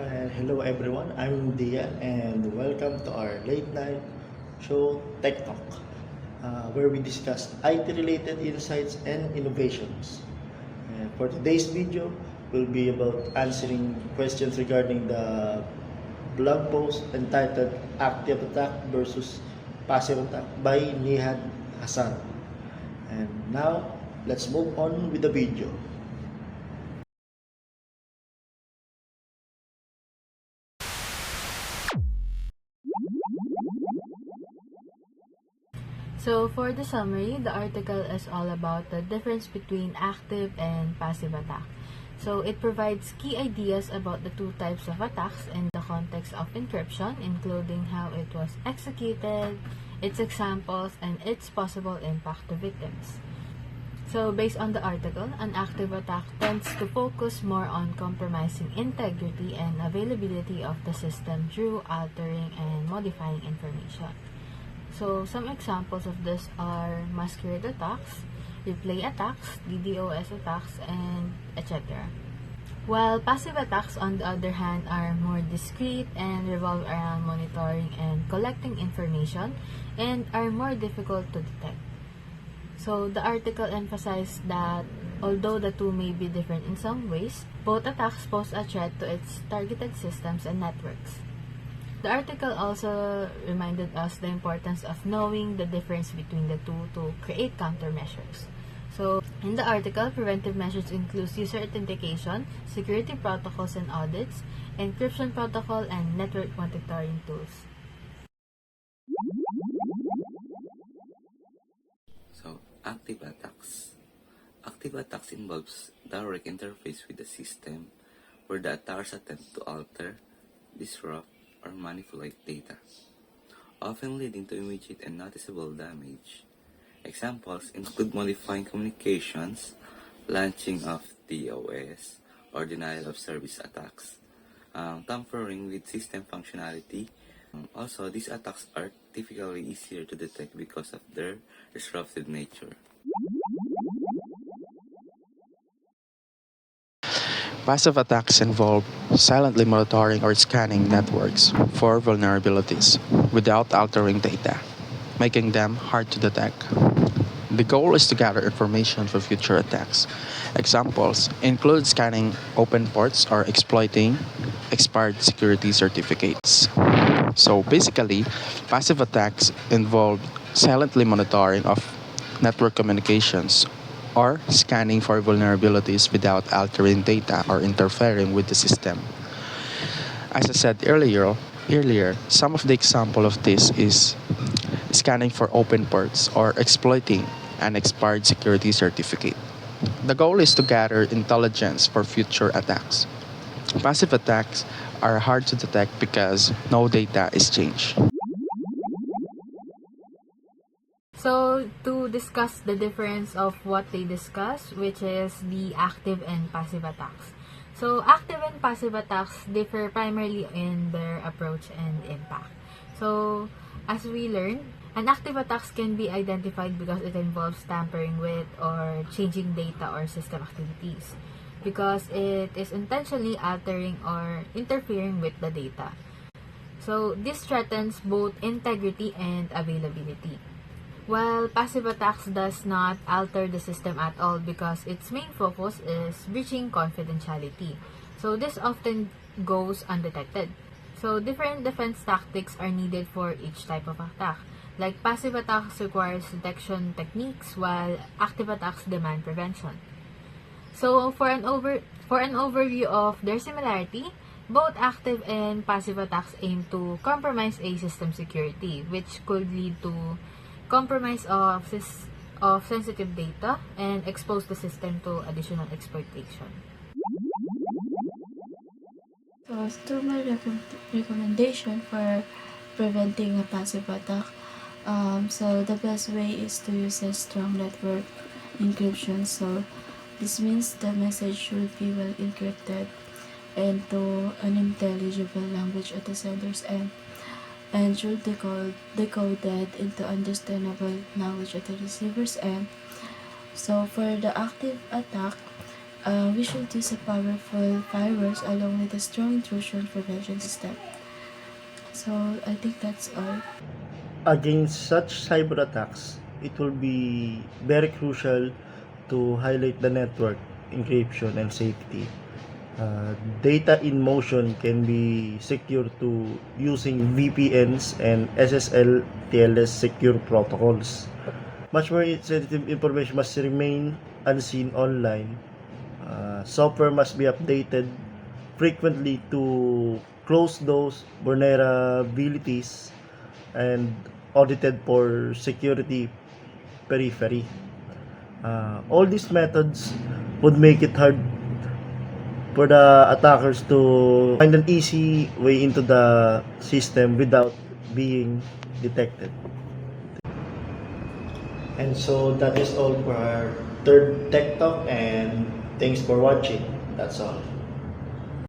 Hello everyone, I'm Dian and welcome to our late night show Tech Talk, where we discuss IT related insights and innovations. And for today's video, will be about answering questions regarding the blog post entitled Active Attack versus Passive Attack by Nihad Hassan. And now, let's move on with the video. So for the summary, the article is all about the difference between active and passive attack. So it provides key ideas about the two types of attacks in the context of encryption, including how it was executed, its examples, and its possible impact to victims. So based on the article, an active attack tends to focus more on compromising integrity and availability of the system through altering and modifying information. So some examples of this are masquerade attacks, replay attacks, DDoS attacks, and etc. While passive attacks, on the other hand, are more discreet and revolve around monitoring and collecting information and are more difficult to detect. So the article emphasized that although the two may be different in some ways, both attacks pose a threat to its targeted systems and networks. The article also reminded us the importance of knowing the difference between the two to create countermeasures. So, in the article, preventive measures include user authentication, security protocols and audits, encryption protocol, and network monitoring tools. So, active attacks. Active attacks involves direct interface with the system where the attackers attempt to alter, disrupt, or manipulate data, often leading to immediate and noticeable damage. Examples include modifying communications, launching of DOS, or denial of service attacks, tampering with system functionality. Also, these attacks are typically easier to detect because of their disruptive nature. Passive attacks involve silently monitoring or scanning networks for vulnerabilities without altering data, making them hard to detect. The goal is to gather information for future attacks. Examples include scanning open ports or exploiting expired security certificates. So basically, passive attacks involve silently monitoring of network communications or scanning for vulnerabilities without altering data or interfering with the system. As I said earlier, some of the example of this is scanning for open ports or exploiting an expired security certificate. The goal is to gather intelligence for future attacks. Passive attacks are hard to detect because no data is changed. So, to discuss the difference of what they discuss, which is the active and passive attacks. So, active and passive attacks differ primarily in their approach and impact. So, as we learned, an active attacks can be identified because it involves tampering with or changing data or system activities, because it is intentionally altering or interfering with the data. So, this threatens both integrity and availability. While passive attacks does not alter the system at all because its main focus is breaching confidentiality. So this often goes undetected. So different defense tactics are needed for each type of attack. Like passive attacks requires detection techniques while active attacks demand prevention. So for an overview of their similarity, both active and passive attacks aim to compromise a system security, which could lead to compromise of sensitive data and expose the system to additional exploitation. So, as to my recommendation for preventing a passive attack, so the best way is to use a strong network encryption. So this means the message should be well encrypted and to unintelligible language at the sender's end, and should decoded into understandable language at the receiver's end. So for the active attack, We should use a powerful firewalls along with a strong intrusion prevention system. So I think that's all. Against such cyber attacks, it will be very crucial to highlight the network encryption and safety. Data in motion can be secured to using VPNs and SSL TLS secure protocols. Much more sensitive information must remain unseen online. Software must be updated frequently to close those vulnerabilities and audited for security periphery. All these methods would make it hard for the attackers to find an easy way into the system without being detected. And so that is all for our third Tech Talk, and thanks for watching. That's all.